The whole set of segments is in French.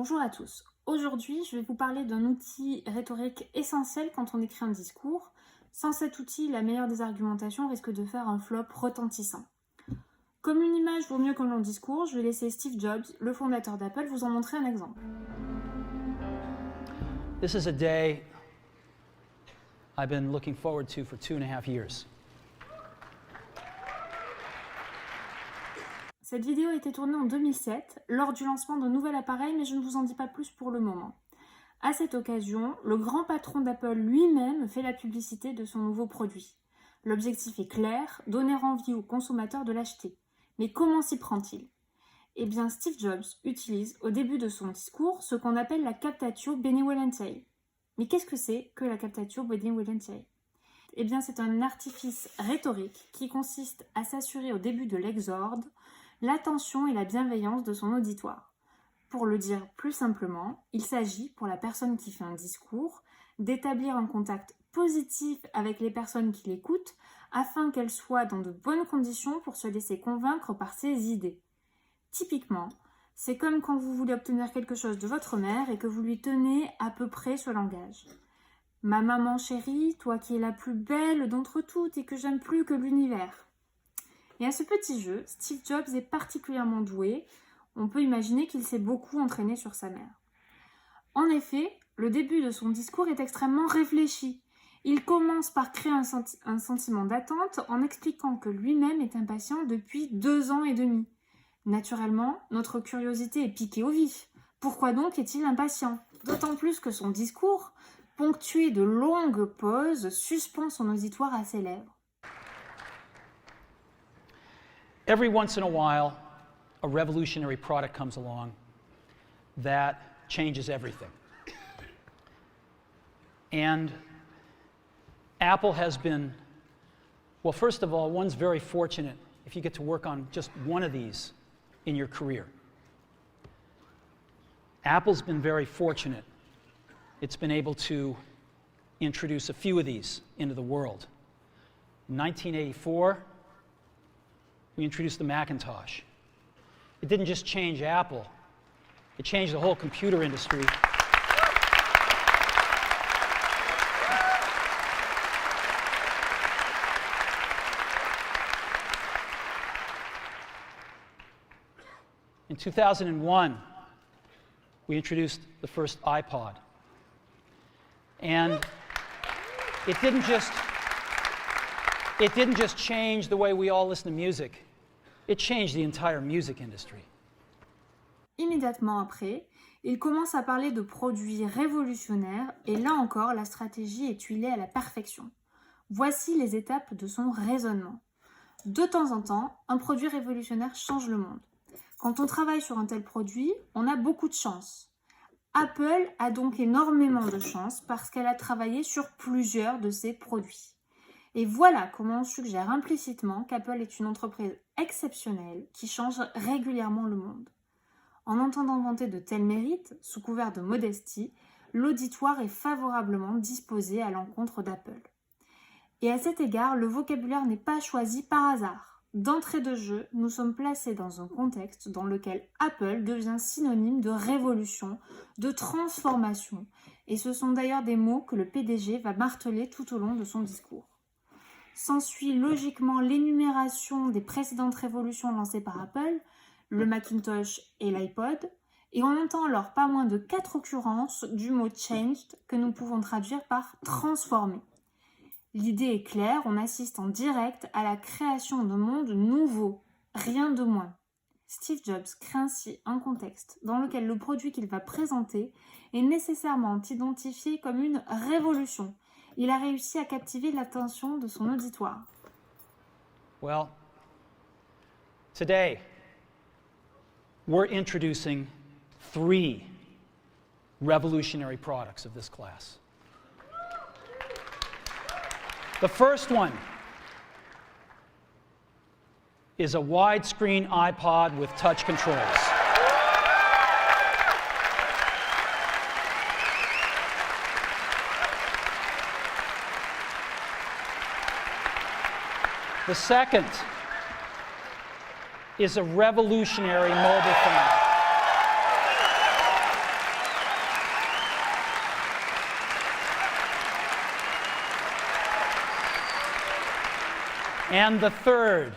Bonjour à tous. Aujourd'hui, je vais vous parler d'un outil rhétorique essentiel quand on écrit un discours. Sans cet outil, la meilleure des argumentations risque de faire un flop retentissant. Comme une image vaut mieux qu'un long discours, je vais laisser Steve Jobs, le fondateur d'Apple, vous en montrer un exemple. This is a day I've been looking forward to for 2.5 years. Cette vidéo a été tournée en 2007, lors du lancement d'un nouvel appareil, mais je ne vous en dis pas plus pour le moment. À cette occasion, le grand patron d'Apple lui-même fait la publicité de son nouveau produit. L'objectif est clair, donner envie aux consommateurs de l'acheter. Mais comment s'y prend-il ? Eh bien, Steve Jobs utilise au début de son discours ce qu'on appelle la captatio benevolentiae. Mais qu'est-ce que c'est que la captatio benevolentiae ? Eh bien, c'est un artifice rhétorique qui consiste à s'assurer au début de l'exorde l'attention et la bienveillance de son auditoire. Pour le dire plus simplement, il s'agit, pour la personne qui fait un discours, d'établir un contact positif avec les personnes qui l'écoutent afin qu'elles soient dans de bonnes conditions pour se laisser convaincre par ses idées. Typiquement, c'est comme quand vous voulez obtenir quelque chose de votre mère et que vous lui tenez à peu près ce langage. « Ma maman chérie, toi qui es la plus belle d'entre toutes et que j'aime plus que l'univers. » Et à ce petit jeu, Steve Jobs est particulièrement doué. On peut imaginer qu'il s'est beaucoup entraîné sur sa mère. En effet, le début de son discours est extrêmement réfléchi. Il commence par créer un sentiment d'attente en expliquant que lui-même est impatient depuis 2 ans et demi. Naturellement, notre curiosité est piquée au vif. Pourquoi donc est-il impatient ? D'autant plus que son discours, ponctué de longues pauses, suspend son auditoire à ses lèvres. Every once in a while, a revolutionary product comes along that changes everything. And Apple has been, well, first of all, one's very fortunate if you get to work on just one of these in your career. Apple's been very fortunate. It's been able to introduce a few of these into the world. In 1984, we introduced the Macintosh. It didn't just change Apple, it changed the whole computer industry. In 2001, we introduced the first iPod. And it didn't just change the way we all listen to music. It changed the entire music industry. Immédiatement après, il commence à parler de produits révolutionnaires et là encore, la stratégie est huilée à la perfection. Voici les étapes de son raisonnement. De temps en temps, un produit révolutionnaire change le monde. Quand on travaille sur un tel produit, on a beaucoup de chance. Apple a donc énormément de chance parce qu'elle a travaillé sur plusieurs de ses produits. Et voilà comment on suggère implicitement qu'Apple est une entreprise exceptionnelle qui change régulièrement le monde. En entendant vanter de tels mérites, sous couvert de modestie, l'auditoire est favorablement disposé à l'encontre d'Apple. Et à cet égard, le vocabulaire n'est pas choisi par hasard. D'entrée de jeu, nous sommes placés dans un contexte dans lequel Apple devient synonyme de révolution, de transformation, et ce sont d'ailleurs des mots que le PDG va marteler tout au long de son discours. S'ensuit logiquement l'énumération des précédentes révolutions lancées par Apple, le Macintosh et l'iPod, et on entend alors pas moins de 4 occurrences du mot « changed » que nous pouvons traduire par « transformer ». L'idée est claire, on assiste en direct à la création d'un monde nouveau, rien de moins. Steve Jobs crée ainsi un contexte dans lequel le produit qu'il va présenter est nécessairement identifié comme une révolution. Il a réussi à captiver l'attention de son auditoire. Well, today, we're introducing 3 revolutionary products of this class. The first one is a widescreen iPod with touch controls. The second is a revolutionary mobile phone. And the third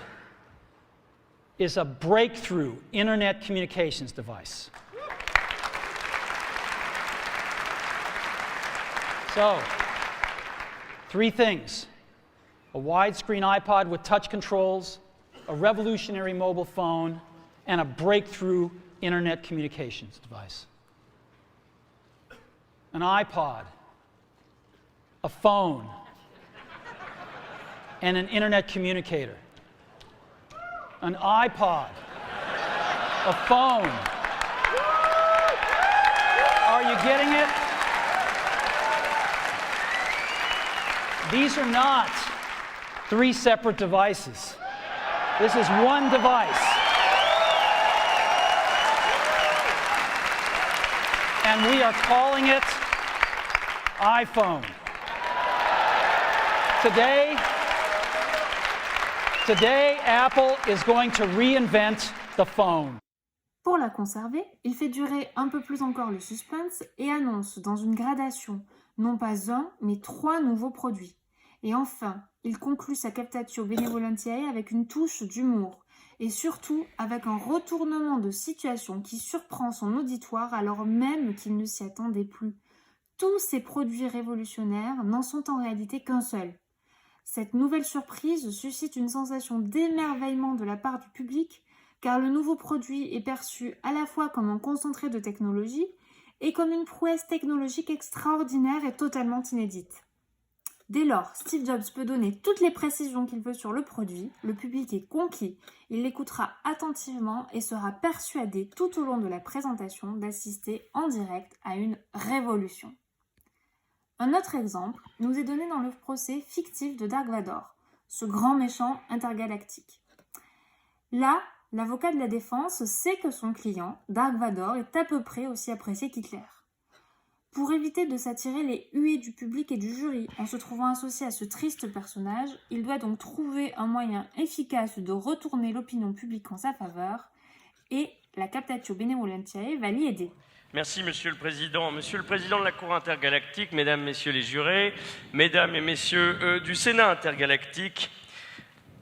is a breakthrough internet communications device. So, 3 things: a widescreen iPod with touch controls, a revolutionary mobile phone, and a breakthrough internet communications device. An iPod, a phone, and an internet communicator. An iPod, a phone. Are you getting it? These are not 3 separate devices. This is one device. And we are calling it iPhone. Today, Apple is going to reinvent the phone. Pour la conserver, il fait durer un peu plus encore le suspense et annonce dans une gradation non pas 1, mais 3 nouveaux produits. Et enfin, il conclut sa captatio benevolentiae avec une touche d'humour et surtout avec un retournement de situation qui surprend son auditoire alors même qu'il ne s'y attendait plus. Tous ces produits révolutionnaires n'en sont en réalité qu'un seul. Cette nouvelle surprise suscite une sensation d'émerveillement de la part du public car le nouveau produit est perçu à la fois comme un concentré de technologie et comme une prouesse technologique extraordinaire et totalement inédite. Dès lors, Steve Jobs peut donner toutes les précisions qu'il veut sur le produit, le public est conquis, il l'écoutera attentivement et sera persuadé tout au long de la présentation d'assister en direct à une révolution. Un autre exemple nous est donné dans le procès fictif de Dark Vador, ce grand méchant intergalactique. Là, l'avocat de la défense sait que son client, Dark Vador, est à peu près aussi apprécié qu'Hitler. Pour éviter de s'attirer les huées du public et du jury en se trouvant associé à ce triste personnage, il doit donc trouver un moyen efficace de retourner l'opinion publique en sa faveur et la captatio benevolentiae va l'y aider. Merci, Monsieur le Président. Monsieur le Président de la Cour intergalactique, Mesdames, Messieurs les jurés, Mesdames et Messieurs du Sénat intergalactique,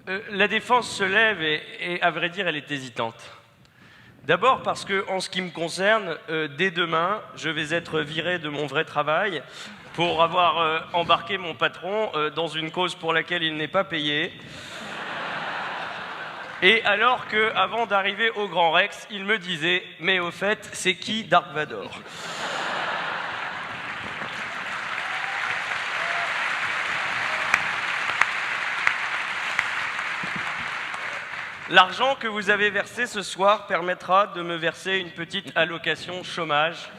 la défense se lève et, à vrai dire, elle est hésitante. D'abord parce que, en ce qui me concerne, dès demain, je vais être viré de mon vrai travail pour avoir embarqué mon patron dans une cause pour laquelle il n'est pas payé. Et alors qu'avant d'arriver au Grand Rex, il me disait « Mais au fait, c'est qui Dark Vador ?» L'argent que vous avez versé ce soir permettra de me verser une petite allocation chômage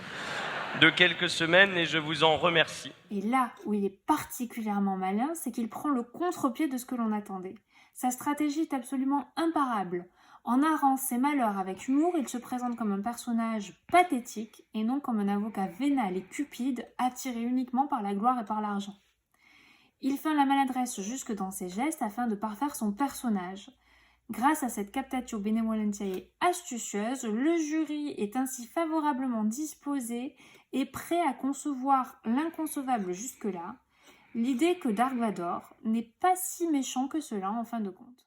de quelques semaines et je vous en remercie. Et là où il est particulièrement malin, c'est qu'il prend le contre-pied de ce que l'on attendait. Sa stratégie est absolument imparable. En narrant ses malheurs avec humour, il se présente comme un personnage pathétique et non comme un avocat vénal et cupide attiré uniquement par la gloire et par l'argent. Il feint la maladresse jusque dans ses gestes afin de parfaire son personnage. Grâce à cette captatio benevolentiae astucieuse, le jury est ainsi favorablement disposé et prêt à concevoir l'inconcevable jusque-là, l'idée que Dark Vador n'est pas si méchant que cela en fin de compte.